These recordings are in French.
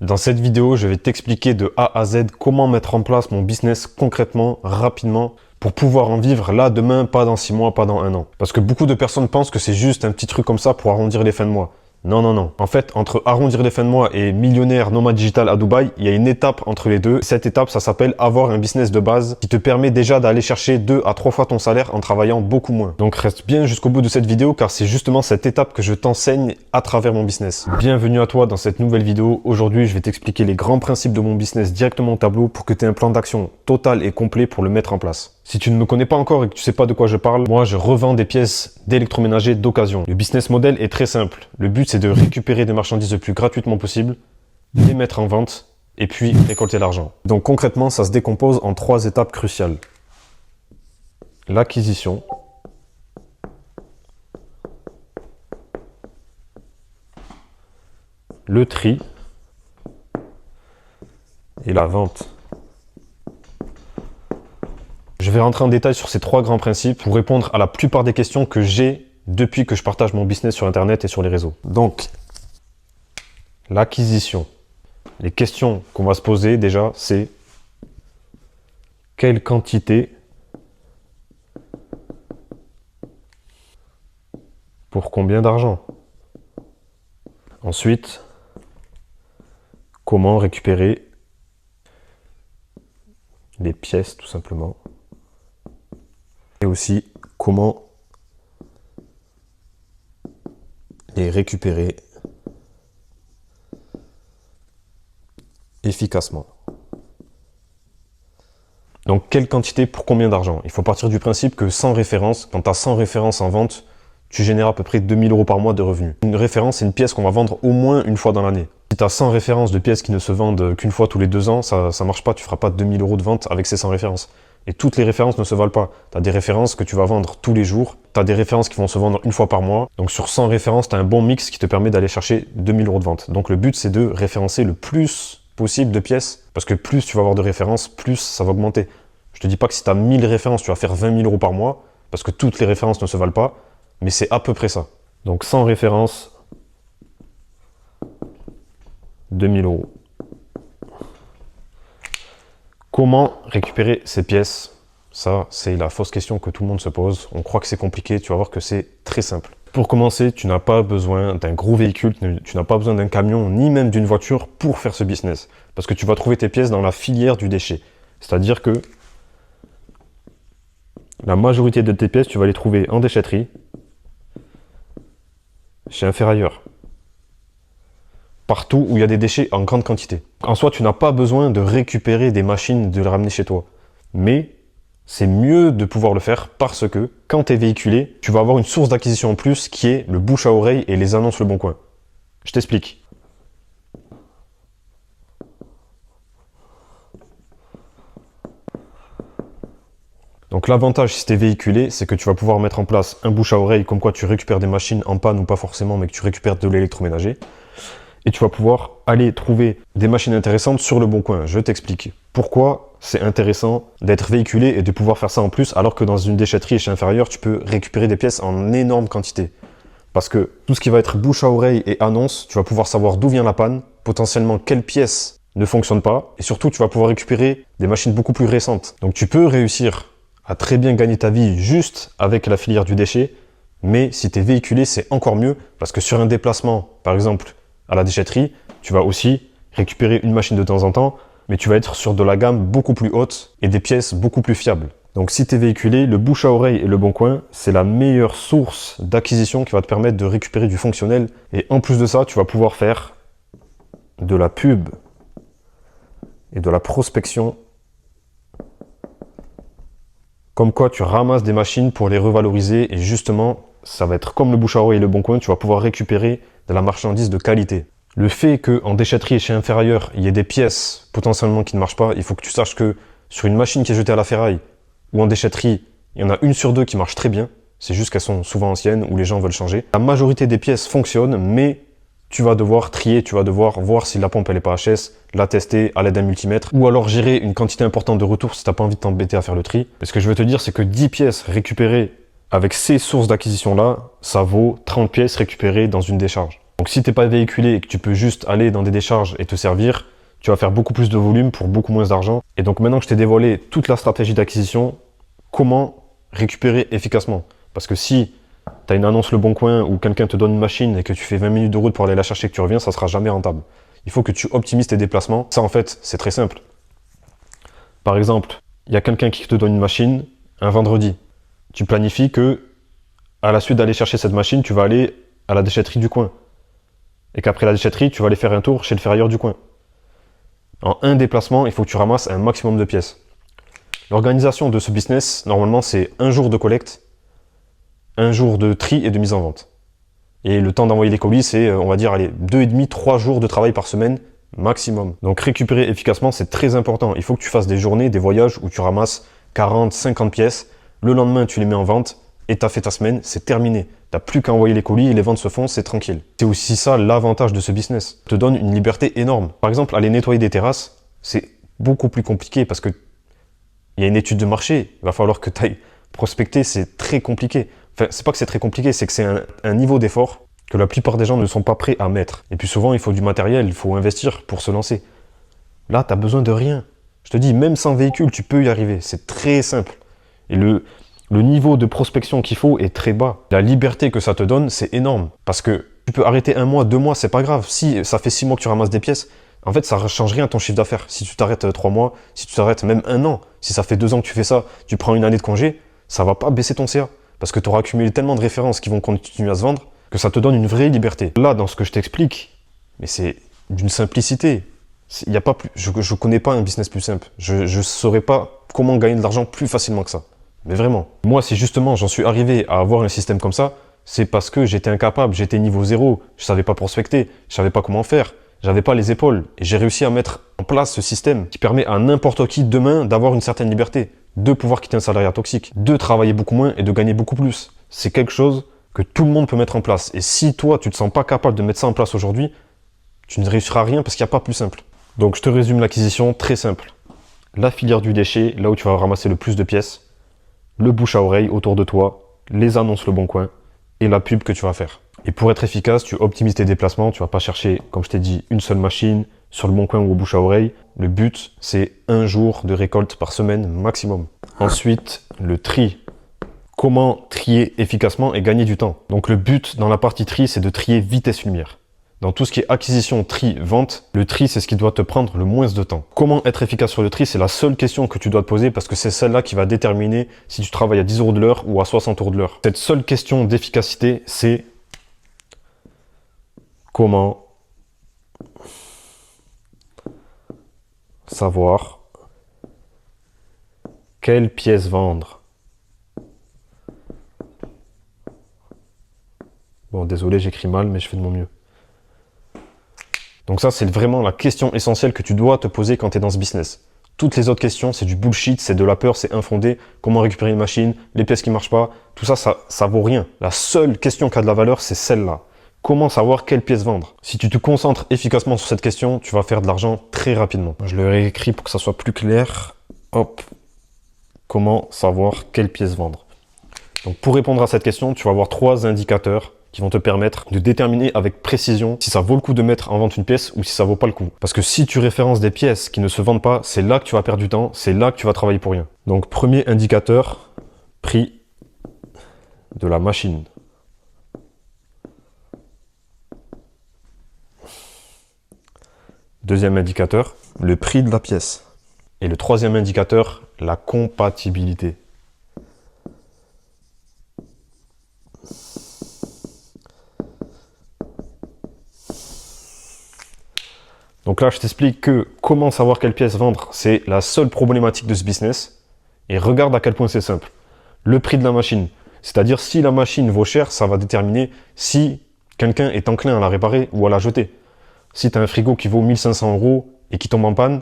Dans cette vidéo, je vais t'expliquer de A à Z comment mettre en place mon business concrètement, rapidement, pour pouvoir en vivre là, demain, pas dans 6 mois, pas dans 1 an. Parce que beaucoup de personnes pensent que c'est juste un petit truc comme ça pour arrondir les fins de mois. Non, non, non. En fait, entre arrondir les fins de mois et millionnaire nomade digital à Dubaï, il y a une étape entre les deux. Cette étape, ça s'appelle avoir un business de base qui te permet déjà d'aller chercher 2 à 3 fois ton salaire en travaillant beaucoup moins. Donc reste bien jusqu'au bout de cette vidéo car c'est justement cette étape que je t'enseigne à travers mon business. Bienvenue à toi dans cette nouvelle vidéo. Aujourd'hui, je vais t'expliquer les grands principes de mon business directement au tableau pour que tu aies un plan d'action total et complet pour le mettre en place. Si tu ne me connais pas encore et que tu sais pas de quoi je parle, moi je revends des pièces d'électroménager d'occasion. Le business model est très simple. Le but c'est de récupérer des marchandises le plus gratuitement possible, les mettre en vente et puis récolter l'argent. Donc concrètement, ça se décompose en 3 étapes cruciales. L'acquisition, le tri et la vente. Je vais rentrer en détail sur ces 3 grands principes pour répondre à la plupart des questions que j'ai depuis que je partage mon business sur Internet et sur les réseaux. Donc, l'acquisition. Les questions qu'on va se poser déjà, c'est quelle quantité pour combien d'argent? Ensuite, comment récupérer les pièces tout simplement? Et aussi, comment les récupérer efficacement. Donc, quelle quantité pour combien d'argent? Il faut partir du principe que sans référence, quand tu as 100 références en vente, tu génères à peu près 2000 € par mois de revenus. Une référence, c'est une pièce qu'on va vendre au moins une fois dans l'année. Si tu as 100 références de pièces qui ne se vendent qu'une fois tous les 2 ans, ça ne marche pas, tu ne feras pas 2000 € de vente avec ces 100 références. Et toutes les références ne se valent pas. Tu as des références que tu vas vendre tous les jours, tu as des références qui vont se vendre une fois par mois. Donc sur 100 références, tu as un bon mix qui te permet d'aller chercher 2000 € de vente. Donc le but, c'est de référencer le plus possible de pièces, parce que plus tu vas avoir de références, plus ça va augmenter. Je te dis pas que si tu as 1000 références, tu vas faire 20 000 € par mois, parce que toutes les références ne se valent pas, mais c'est à peu près ça. Donc 100 références, 2000 €. Comment récupérer ces pièces? Ça, c'est la fausse question que tout le monde se pose. On croit que c'est compliqué, tu vas voir que c'est très simple. Pour commencer, tu n'as pas besoin d'un gros véhicule, tu n'as pas besoin d'un camion, ni même d'une voiture pour faire ce business. Parce que tu vas trouver tes pièces dans la filière du déchet. C'est-à-dire que la majorité de tes pièces, tu vas les trouver en déchetterie, chez un ferrailleur. Partout où il y a des déchets en grande quantité. En soi, tu n'as pas besoin de récupérer des machines, de les ramener chez toi. Mais c'est mieux de pouvoir le faire parce que quand tu es véhiculé, tu vas avoir une source d'acquisition en plus qui est le bouche à oreille et les annonces Le Bon Coin. Je t'explique. Donc l'avantage si tu es véhiculé, c'est que tu vas pouvoir mettre en place un bouche à oreille comme quoi tu récupères des machines en panne ou pas forcément, mais que tu récupères de l'électroménager. Et tu vas pouvoir aller trouver des machines intéressantes sur Le Bon Coin. Je t'explique pourquoi c'est intéressant d'être véhiculé et de pouvoir faire ça en plus, alors que dans une déchetterie chez un ferrailleur, tu peux récupérer des pièces en énorme quantité. Parce que tout ce qui va être bouche à oreille et annonce, tu vas pouvoir savoir d'où vient la panne, potentiellement quelle pièce ne fonctionne pas, et surtout tu vas pouvoir récupérer des machines beaucoup plus récentes. Donc tu peux réussir à très bien gagner ta vie juste avec la filière du déchet, mais si tu es véhiculé, c'est encore mieux, parce que sur un déplacement, par exemple, à la déchetterie, tu vas aussi récupérer une machine de temps en temps, mais tu vas être sur de la gamme beaucoup plus haute et des pièces beaucoup plus fiables. Donc si tu es véhiculé, le bouche à oreille et Le Bon Coin, c'est la meilleure source d'acquisition qui va te permettre de récupérer du fonctionnel. Et en plus de ça, tu vas pouvoir faire de la pub et de la prospection. Comme quoi tu ramasses des machines pour les revaloriser et justement, ça va être comme le bouche à oreille et Le Bon Coin, tu vas pouvoir récupérer de la marchandise de qualité. Le fait qu'en déchetterie et chez un ferrailleur, il y ait des pièces potentiellement qui ne marchent pas, il faut que tu saches que sur une machine qui est jetée à la ferraille ou en déchetterie, il y en a 1 sur 2 qui marche très bien. C'est juste qu'elles sont souvent anciennes ou les gens veulent changer. La majorité des pièces fonctionnent, mais tu vas devoir trier, tu vas devoir voir si la pompe elle est pas HS, la tester à l'aide d'un multimètre, ou alors gérer une quantité importante de retours si tu n'as pas envie de t'embêter à faire le tri. Et ce que je veux te dire, c'est que 10 pièces récupérées avec ces sources d'acquisition-là, ça vaut 30 pièces récupérées dans une décharge. Donc si tu n'es pas véhiculé et que tu peux juste aller dans des décharges et te servir, tu vas faire beaucoup plus de volume pour beaucoup moins d'argent. Et donc maintenant que je t'ai dévoilé toute la stratégie d'acquisition, comment récupérer efficacement? Parce que si tu as une annonce Le Bon Coin ou quelqu'un te donne une machine et que tu fais 20 minutes de route pour aller la chercher et que tu reviens, ça sera jamais rentable. Il faut que tu optimises tes déplacements. Ça en fait, c'est très simple. Par exemple, il y a quelqu'un qui te donne une machine un vendredi. Tu planifies que à la suite d'aller chercher cette machine, tu vas aller à la déchetterie du coin. Et qu'après la déchetterie, tu vas aller faire un tour chez le ferrailleur du coin. En un déplacement, il faut que tu ramasses un maximum de pièces. L'organisation de ce business, normalement, c'est un jour de collecte, un jour de tri et de mise en vente. Et le temps d'envoyer les colis, c'est, on va dire, allez, 2,5, 3 jours de travail par semaine, maximum. Donc récupérer efficacement, c'est très important. Il faut que tu fasses des journées, des voyages où tu ramasses 40, 50 pièces. Le lendemain, tu les mets en vente et tu as fait ta semaine, c'est terminé. T'as plus qu'à envoyer les colis et les ventes se font, c'est tranquille. C'est aussi ça l'avantage de ce business. Ça te donne une liberté énorme. Par exemple, aller nettoyer des terrasses, c'est beaucoup plus compliqué parce que il y a une étude de marché. Il va falloir que tu ailles prospecter, c'est très compliqué. Enfin, c'est pas que c'est très compliqué, c'est que c'est un niveau d'effort que la plupart des gens ne sont pas prêts à mettre. Et puis souvent, il faut du matériel, il faut investir pour se lancer. Là, tu n'as besoin de rien. Je te dis, même sans véhicule, tu peux y arriver. C'est très simple. Et le niveau de prospection qu'il faut est très bas. La liberté que ça te donne, c'est énorme. Parce que tu peux arrêter 1 mois, 2 mois, c'est pas grave. Si ça fait 6 mois que tu ramasses des pièces, en fait, ça ne change rien à ton chiffre d'affaires. Si tu t'arrêtes 3 mois, si tu t'arrêtes même 1 an, si ça fait 2 ans que tu fais ça, tu prends une année de congé, ça va pas baisser ton CA. Parce que tu auras accumulé tellement de références qui vont continuer à se vendre que ça te donne une vraie liberté. Là, dans ce que je t'explique, mais c'est d'une simplicité. Y a pas plus, je connais pas un business plus simple. Je saurais pas comment gagner de l'argent plus facilement que ça. Mais vraiment. Moi, si justement j'en suis arrivé à avoir un système comme ça, c'est parce que j'étais incapable, j'étais niveau 0, je savais pas prospecter, je savais pas comment faire, j'avais pas les épaules. Et j'ai réussi à mettre en place ce système qui permet à n'importe qui demain d'avoir une certaine liberté, de pouvoir quitter un salariat toxique, de travailler beaucoup moins et de gagner beaucoup plus. C'est quelque chose que tout le monde peut mettre en place. Et si toi, tu ne te sens pas capable de mettre ça en place aujourd'hui, tu ne réussiras rien parce qu'il n'y a pas plus simple. Donc je te résume l'acquisition, très simple. La filière du déchet, là où tu vas ramasser le plus de pièces, le bouche à oreille autour de toi, les annonces Le Bon Coin et la pub que tu vas faire. Et pour être efficace, tu optimises tes déplacements, tu ne vas pas chercher, comme je t'ai dit, une seule machine sur Le Bon Coin ou au bouche à oreille. Le but, c'est 1 jour de récolte par semaine maximum. Ensuite, le tri. Comment trier efficacement et gagner du temps? Donc le but dans la partie tri, c'est de trier vitesse lumière. Dans tout ce qui est acquisition, tri, vente, le tri, c'est ce qui doit te prendre le moins de temps. Comment être efficace sur le tri? C'est la seule question que tu dois te poser parce que c'est celle-là qui va déterminer si tu travailles à 10 € de l'heure ou à 60 € de l'heure. Cette seule question d'efficacité, c'est comment savoir quelle pièce vendre. Bon, désolé, j'écris mal, mais je fais de mon mieux. Donc ça, c'est vraiment la question essentielle que tu dois te poser quand tu es dans ce business. Toutes les autres questions, c'est du bullshit, c'est de la peur, c'est infondé. Comment récupérer une machine, les pièces qui ne marchent pas, tout ça, ça vaut rien. La seule question qui a de la valeur, c'est celle-là. Comment savoir quelle pièce vendre? Si tu te concentres efficacement sur cette question, tu vas faire de l'argent très rapidement. Je le réécris pour que ça soit plus clair. Hop. Comment savoir quelle pièce vendre? Donc pour répondre à cette question, tu vas avoir 3 indicateurs qui vont te permettre de déterminer avec précision si ça vaut le coup de mettre en vente une pièce ou si ça vaut pas le coup. Parce que si tu références des pièces qui ne se vendent pas, c'est là que tu vas perdre du temps, c'est là que tu vas travailler pour rien. Donc premier indicateur, prix de la machine. Deuxième indicateur, le prix de la pièce. Et le troisième indicateur, la compatibilité. Donc là, je t'explique que comment savoir quelle pièce vendre, c'est la seule problématique de ce business. Et regarde à quel point c'est simple. Le prix de la machine, c'est-à-dire si la machine vaut cher, ça va déterminer si quelqu'un est enclin à la réparer ou à la jeter. Si tu as un frigo qui vaut 1 500 € et qui tombe en panne,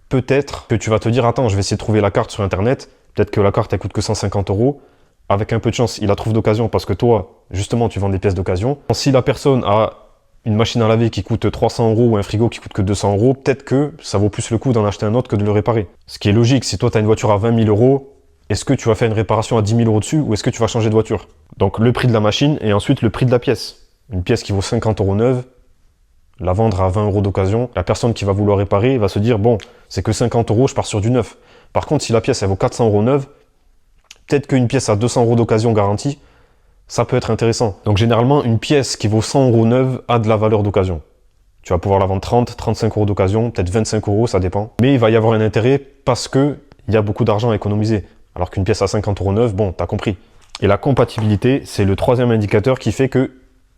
peut-être que tu vas te dire, attends, je vais essayer de trouver la carte sur Internet. Peut-être que la carte, elle coûte que 150 €. Avec un peu de chance, il la trouve d'occasion parce que toi, justement, tu vends des pièces d'occasion. Si la personne a une machine à laver qui coûte 300 € ou un frigo qui coûte que 200 €, peut-être que ça vaut plus le coup d'en acheter un autre que de le réparer. Ce qui est logique, si toi tu as une voiture à 20 000 €, est-ce que tu vas faire une réparation à 10 000 € dessus ou est-ce que tu vas changer de voiture? Donc le prix de la machine et ensuite le prix de la pièce. Une pièce qui vaut 50 € neuve, la vendre à 20 € d'occasion, la personne qui va vouloir réparer va se dire, bon, c'est que 50 €, je pars sur du neuf. Par contre, si la pièce, elle vaut 400 € neuve, peut-être qu'une pièce à 200 € d'occasion garantie, ça peut être intéressant. Donc généralement, une pièce qui vaut 100 € neuve a de la valeur d'occasion. Tu vas pouvoir la vendre 30, 35 € d'occasion, peut-être 25 €, ça dépend. Mais il va y avoir un intérêt parce que il y a beaucoup d'argent à économiser. Alors qu'une pièce à 50 € neuve, bon, t'as compris. Et la compatibilité, c'est le troisième indicateur qui fait que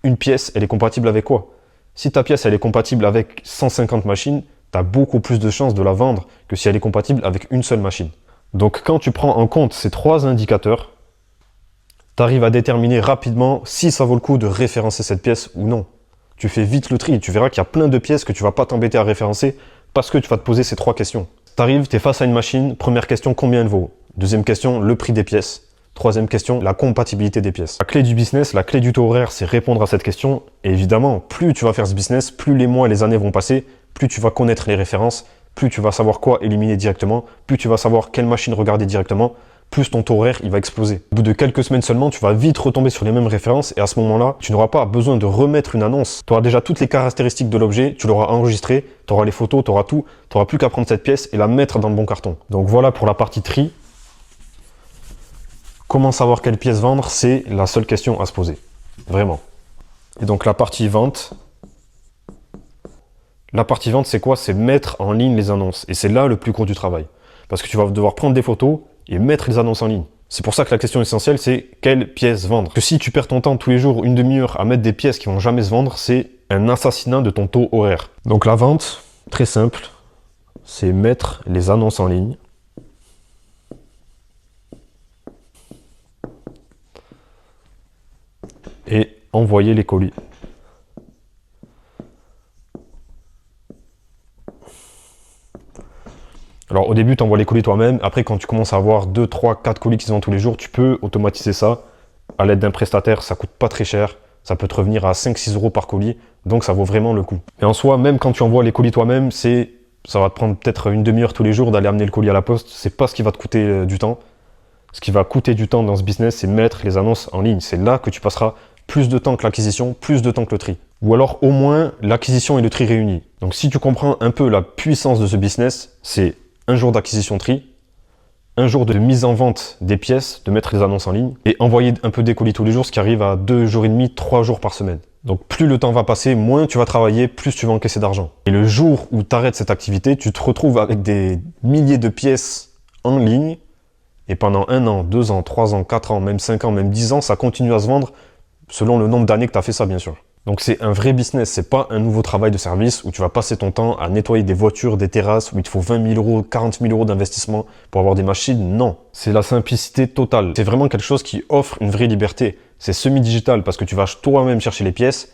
une pièce, elle est compatible avec quoi? Si ta pièce, elle est compatible avec 150 machines, tu as beaucoup plus de chances de la vendre que si elle est compatible avec une seule machine. Donc quand tu prends en compte ces trois indicateurs, tu arrives à déterminer rapidement si ça vaut le coup de référencer cette pièce ou non. Tu fais vite le tri, tu verras qu'il y a plein de pièces que tu vas pas t'embêter à référencer parce que tu vas te poser ces trois questions. Tu arrives, tu es face à une machine, première question, combien elle vaut? Deuxième question, le prix des pièces. Troisième question, la compatibilité des pièces. La clé du business, la clé du taux horaire, c'est répondre à cette question. Et évidemment, plus tu vas faire ce business, plus les mois et les années vont passer, plus tu vas connaître les références, plus tu vas savoir quoi éliminer directement, plus tu vas savoir quelle machine regarder directement, plus ton taux horaire il va exploser. Au bout de quelques semaines seulement, tu vas vite retomber sur les mêmes références et à ce moment-là, tu n'auras pas besoin de remettre une annonce. Tu auras déjà toutes les caractéristiques de l'objet, tu l'auras enregistré, tu auras les photos, tu auras tout, tu n'auras plus qu'à prendre cette pièce et la mettre dans le bon carton. Donc voilà pour la partie tri. Comment savoir quelle pièce vendre, c'est la seule question à se poser. Vraiment. Et donc la partie vente. La partie vente, c'est quoi? C'est mettre en ligne les annonces. Et c'est là le plus gros du travail. Parce que tu vas devoir prendre des photos et mettre les annonces en ligne. C'est pour ça que la question essentielle, c'est quelle pièce vendre. Parce que si tu perds ton temps tous les jours, une demi-heure, à mettre des pièces qui vont jamais se vendre, c'est un assassinat de ton taux horaire. Donc la vente, très simple, c'est mettre les annonces en ligne. Et envoyer les colis. Alors au début, tu envoies les colis toi-même. Après, quand tu commences à avoir 2, 3, 4 colis qui se vendent tous les jours, tu peux automatiser ça à l'aide d'un prestataire. Ça coûte pas très cher. Ça peut te revenir à 5-6 € par colis. Donc ça vaut vraiment le coup. Et en soi, même quand tu envoies les colis toi-même, ça va te prendre peut-être une demi-heure tous les jours d'aller amener le colis à la poste. C'est pas ce qui va te coûter du temps. Ce qui va coûter du temps dans ce business, c'est mettre les annonces en ligne. C'est là que tu passeras plus de temps que l'acquisition, plus de temps que le tri. Ou alors au moins l'acquisition et le tri réunis. Donc si tu comprends un peu la puissance de ce business, c'est un jour d'acquisition tri, un jour de mise en vente des pièces, de mettre les annonces en ligne, et envoyer un peu des colis tous les jours, ce qui arrive à 2 jours et demi, 3 jours par semaine. Donc plus le temps va passer, moins tu vas travailler, plus tu vas encaisser d'argent. Et le jour où tu arrêtes cette activité, tu te retrouves avec des milliers de pièces en ligne, et pendant 1 an, 2 ans, 3 ans, 4 ans, même 5 ans, même 10 ans, ça continue à se vendre selon le nombre d'années que tu as fait ça, bien sûr. Donc c'est un vrai business, c'est pas un nouveau travail de service où tu vas passer ton temps à nettoyer des voitures, des terrasses, où il te faut 20 000 €, 40 000 € d'investissement pour avoir des machines. Non, c'est la simplicité totale. C'est vraiment quelque chose qui offre une vraie liberté. C'est semi-digital parce que tu vas toi-même chercher les pièces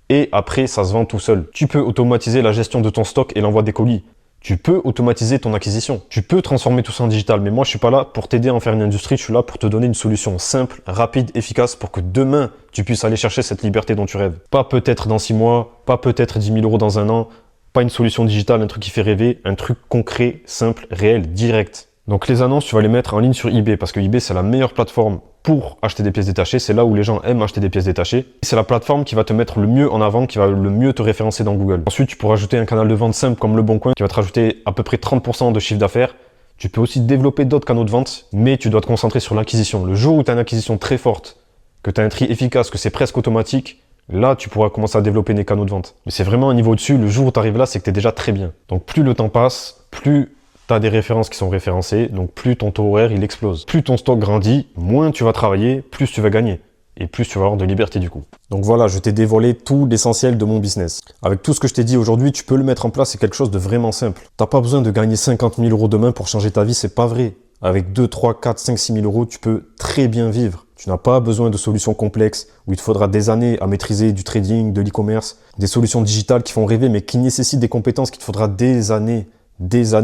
et après ça se vend tout seul. Tu peux automatiser la gestion de ton stock et l'envoi des colis. Tu peux automatiser ton acquisition. Tu peux transformer tout ça en digital. Mais moi, je suis pas là pour t'aider à en faire une industrie. Je suis là pour te donner une solution simple, rapide, efficace pour que demain, tu puisses aller chercher cette liberté dont tu rêves. Pas peut-être dans 6 mois, pas peut-être 10 000 € dans 1 an, pas une solution digitale, un truc qui fait rêver, un truc concret, simple, réel, direct. Donc les annonces, tu vas les mettre en ligne sur eBay parce que eBay, c'est la meilleure plateforme pour acheter des pièces détachées. C'est là où les gens aiment acheter des pièces détachées. C'est la plateforme qui va te mettre le mieux en avant, qui va le mieux te référencer dans Google. Ensuite, tu pourras ajouter un canal de vente simple comme Le Bon Coin qui va te rajouter à peu près 30% de chiffre d'affaires. Tu peux aussi développer d'autres canaux de vente, mais tu dois te concentrer sur l'acquisition. Le jour où tu as une acquisition très forte, que tu as un tri efficace, que c'est presque automatique, là, tu pourras commencer à développer des canaux de vente. Mais c'est vraiment un niveau au-dessus. Le jour où tu arrives là, c'est que tu es déjà très bien. Donc plus le temps passe, plus tu as des références qui sont référencées, donc plus ton taux horaire il explose. Plus ton stock grandit, moins tu vas travailler, plus tu vas gagner. Et plus tu vas avoir de liberté du coup. Donc voilà, je t'ai dévoilé tout l'essentiel de mon business. Avec tout ce que je t'ai dit aujourd'hui, tu peux le mettre en place, c'est quelque chose de vraiment simple. T'as pas besoin de gagner 50 000 € demain pour changer ta vie, c'est pas vrai. Avec 2, 3, 4, 5, 6 000 €, tu peux très bien vivre. Tu n'as pas besoin de solutions complexes où il te faudra des années à maîtriser du trading, de l'e-commerce, des solutions digitales qui font rêver mais qui nécessitent des compétences qu'il te faudra des années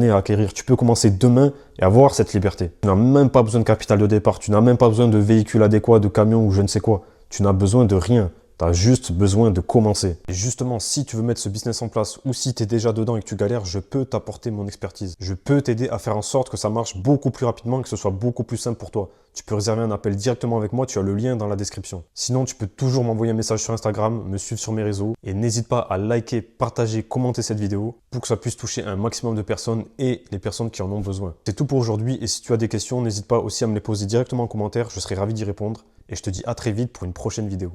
à acquérir. Tu peux commencer demain et avoir cette liberté. Tu n'as même pas besoin de capital de départ, tu n'as même pas besoin de véhicules adéquats, de camions ou je ne sais quoi. Tu n'as besoin de rien. Tu as juste besoin de commencer. Et justement, si tu veux mettre ce business en place ou si tu es déjà dedans et que tu galères, je peux t'apporter mon expertise. Je peux t'aider à faire en sorte que ça marche beaucoup plus rapidement et que ce soit beaucoup plus simple pour toi. Tu peux réserver un appel directement avec moi, tu as le lien dans la description. Sinon, tu peux toujours m'envoyer un message sur Instagram, me suivre sur mes réseaux et n'hésite pas à liker, partager, commenter cette vidéo pour que ça puisse toucher un maximum de personnes et les personnes qui en ont besoin. C'est tout pour aujourd'hui et si tu as des questions, n'hésite pas aussi à me les poser directement en commentaire, je serai ravi d'y répondre et je te dis à très vite pour une prochaine vidéo.